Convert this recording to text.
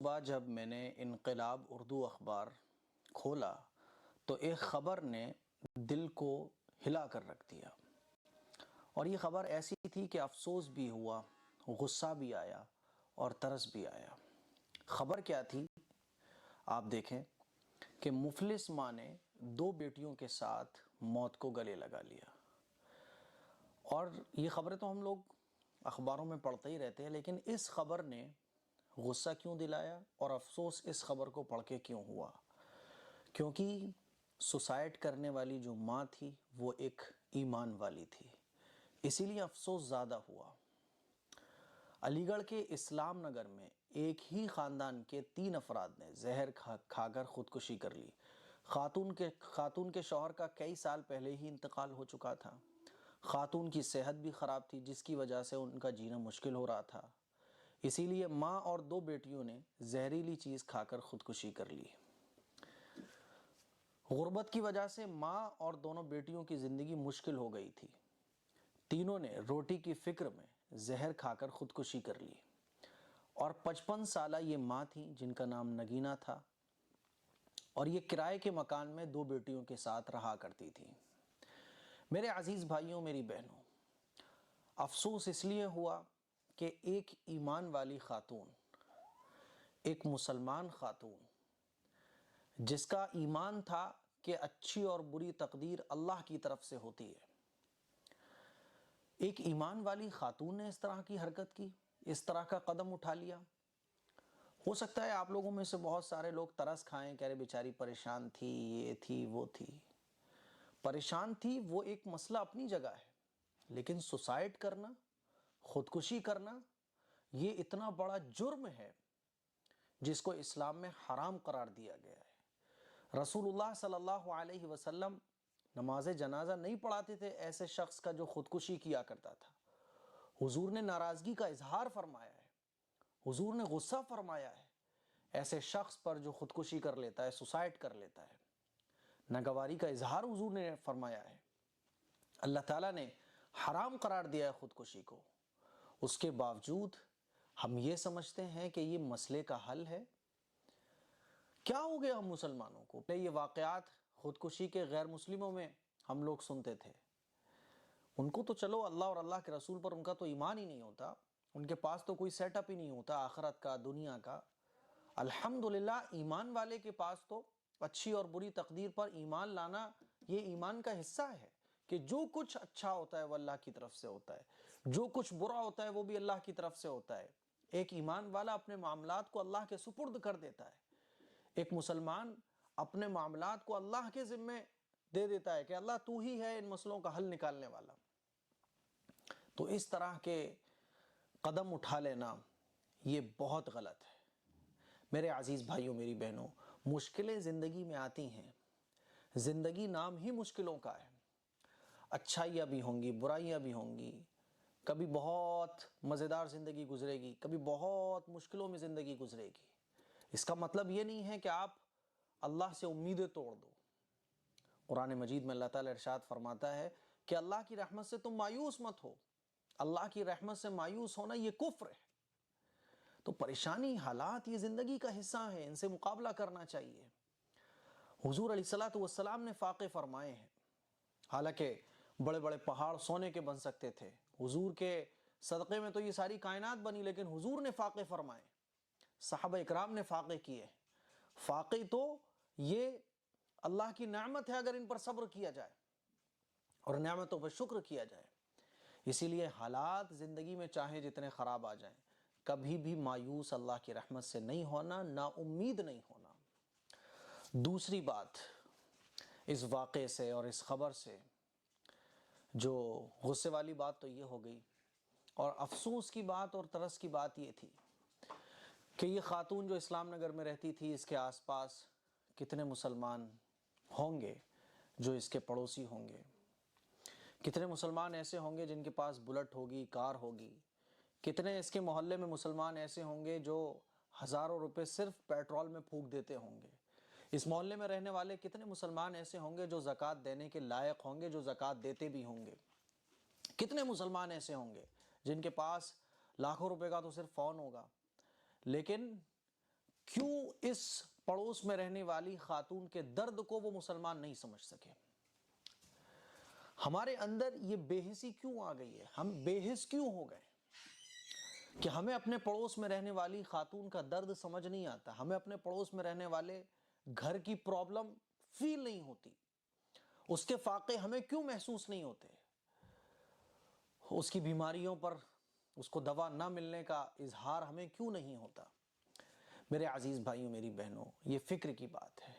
صبح جب میں نے انقلاب اردو اخبار کھولا تو ایک خبر نے دل کو ہلا کر رکھ دیا، اور یہ خبر ایسی تھی کہ افسوس بھی ہوا، غصہ بھی آیا اور ترس بھی آیا۔ خبر کیا تھی؟ آپ دیکھیں کہ مفلس ماں نے 2 بیٹیوں کے ساتھ موت کو گلے لگا لیا۔ اور یہ خبریں تو ہم لوگ اخباروں میں پڑھتے ہی رہتے ہیں، لیکن اس خبر نے غصہ کیوں دلایا اور افسوس اس خبر کو پڑھ کے کیوں ہوا؟ کیونکہ سوسائڈ کرنے والی جو ماں تھی وہ ایک ایمان والی تھی، اسی لیے افسوس زیادہ ہوا۔ علی گڑھ کے اسلام نگر میں ایک ہی خاندان کے 3 افراد نے زہر کھا کر خودکشی کر لی۔ خاتون کے شوہر کا کئی سال پہلے ہی انتقال ہو چکا تھا۔ خاتون کی صحت بھی خراب تھی، جس کی وجہ سے ان کا جینا مشکل ہو رہا تھا۔ اسی لیے ماں اور 2 بیٹیوں نے زہریلی چیز کھا کر خودکشی کر لی۔ غربت کی وجہ سے ماں اور دونوں بیٹیوں کی زندگی مشکل ہو گئی تھی۔ تینوں نے روٹی کی فکر میں زہر کھا کر خودکشی کر لی، اور 55 سالہ یہ ماں تھی جن کا نام نگینہ تھا، اور یہ کرائے کے مکان میں 2 بیٹیوں کے ساتھ رہا کرتی تھی۔ میرے عزیز بھائیوں، میری بہنوں، افسوس اس لیے ہوا کہ ایک ایمان والی خاتون، ایک مسلمان خاتون، جس کا ایمان تھا کہ اچھی اور بری تقدیر اللہ کی طرف سے ہوتی ہے، ایک ایمان والی خاتون نے اس طرح کی حرکت کی، اس طرح کا قدم اٹھا لیا۔ ہو سکتا ہے آپ لوگوں میں سے بہت سارے لوگ ترس کھائیں کہ ارے بیچاری پریشان تھی، یہ تھی وہ تھی۔ پریشان تھی، وہ ایک مسئلہ اپنی جگہ ہے، لیکن سوسائڈ کرنا، خودکشی کرنا، یہ اتنا بڑا جرم ہے جس کو اسلام میں حرام قرار دیا گیا ہے۔ رسول اللہ صلی اللہ علیہ وسلم نماز جنازہ نہیں پڑھاتے تھے ایسے شخص کا جو خودکشی کیا کرتا تھا۔ حضور نے ناراضگی کا اظہار فرمایا ہے، حضور نے غصہ فرمایا ہے ایسے شخص پر جو خودکشی کر لیتا ہے، سوسائڈ کر لیتا ہے۔ ناگواری کا اظہار حضور نے فرمایا ہے۔ اللہ تعالیٰ نے حرام قرار دیا ہے خودکشی کو، اس کے باوجود ہم یہ سمجھتے ہیں کہ یہ مسئلے کا حل ہے۔ کیا ہو گیا ہم مسلمانوں کو؟ یہ واقعات خودکشی کے غیر مسلموں میں ہم لوگ سنتے تھے، ان کو تو چلو اللہ اور اللہ کے رسول پر ان کا تو ایمان ہی نہیں ہوتا، ان کے پاس تو کوئی سیٹ اپ ہی نہیں ہوتا آخرت کا، دنیا کا۔ الحمدللہ ایمان والے کے پاس تو اچھی اور بری تقدیر پر ایمان لانا یہ ایمان کا حصہ ہے، کہ جو کچھ اچھا ہوتا ہے وہ اللہ کی طرف سے ہوتا ہے، جو کچھ برا ہوتا ہے وہ بھی اللہ کی طرف سے ہوتا ہے۔ ایک ایمان والا اپنے معاملات کو اللہ کے سپرد کر دیتا ہے، ایک مسلمان اپنے معاملات کو اللہ کے ذمے دے دیتا ہے کہ اللہ تو ہی ہے ان مسئلوں کا حل نکالنے والا۔ تو اس طرح کے قدم اٹھا لینا یہ بہت غلط ہے۔ میرے عزیز بھائیوں، میری بہنوں، مشکلیں زندگی میں آتی ہیں، زندگی نام ہی مشکلوں کا ہے۔ اچھائیاں بھی ہوں گی، برائیاں بھی ہوں گی، کبھی بہت مزیدار زندگی گزرے گی، کبھی بہت مشکلوں میں زندگی گزرے گی۔ اس کا مطلب یہ نہیں ہے کہ آپ اللہ سے امیدیں توڑ دو۔ قرآن مجید میں اللہ تعالیٰ ارشاد فرماتا ہے کہ اللہ کی رحمت سے تم مایوس مت ہو۔ اللہ کی رحمت سے مایوس ہونا یہ کفر ہے۔ تو پریشانی، حالات یہ زندگی کا حصہ ہیں، ان سے مقابلہ کرنا چاہیے۔ حضور علیہ السلام نے فاقے فرمائے ہیں، حالانکہ بڑے بڑے پہاڑ سونے کے بن سکتے تھے، حضور کے صدقے میں تو یہ ساری کائنات بنی، لیکن حضور نے فاقے فرمائے، صحابہ اکرام نے فاقے کیے۔ فاقے تو یہ اللہ کی نعمت ہے اگر ان پر صبر کیا جائے اور نعمتوں پر شکر کیا جائے۔ اسی لیے حالات زندگی میں چاہے جتنے خراب آ جائیں، کبھی بھی مایوس اللہ کی رحمت سے نہیں ہونا، نا امید نہیں ہونا۔ دوسری بات اس واقعے سے اور اس خبر سے، جو غصے والی بات تو یہ ہو گئی، اور افسوس کی بات اور ترس کی بات یہ تھی کہ یہ خاتون جو اسلام نگر میں رہتی تھی، اس کے آس پاس کتنے مسلمان ہوں گے جو اس کے پڑوسی ہوں گے، کتنے مسلمان ایسے ہوں گے جن کے پاس بلٹ ہوگی، کار ہوگی، کتنے اس کے محلے میں مسلمان ایسے ہوں گے جو ہزاروں روپے صرف پیٹرول میں پھونک دیتے ہوں گے۔ اس محلے میں رہنے والے کتنے مسلمان ایسے ہوں گے جو زکوٰۃ دینے کے لائق ہوں گے، جو زکوٰۃ دیتے بھی ہوں گے۔ کتنے مسلمان ایسے ہوں گے جن کے پاس لاکھوں روپے کا تو صرف فون ہوگا، لیکن کیوں اس پڑوس میں رہنے والی خاتون کے درد کو وہ مسلمان نہیں سمجھ سکے؟ ہمارے اندر یہ بے حسی کیوں آ گئی ہے؟ ہم بے حس کیوں ہو گئے کہ ہمیں اپنے پڑوس میں رہنے والی خاتون کا درد سمجھ نہیں آتا، ہمیں اپنے پڑوس میں رہنے والے گھر کی پرابلم فیل نہیں ہوتی، اس کے فاقے ہمیں کیوں محسوس نہیں ہوتے، اس کی بیماریوں پر اس کو دوا نہ ملنے کا اظہار ہمیں کیوں نہیں ہوتا؟ میرے عزیز بھائیوں، میری بہنوں، یہ فکر کی بات ہے۔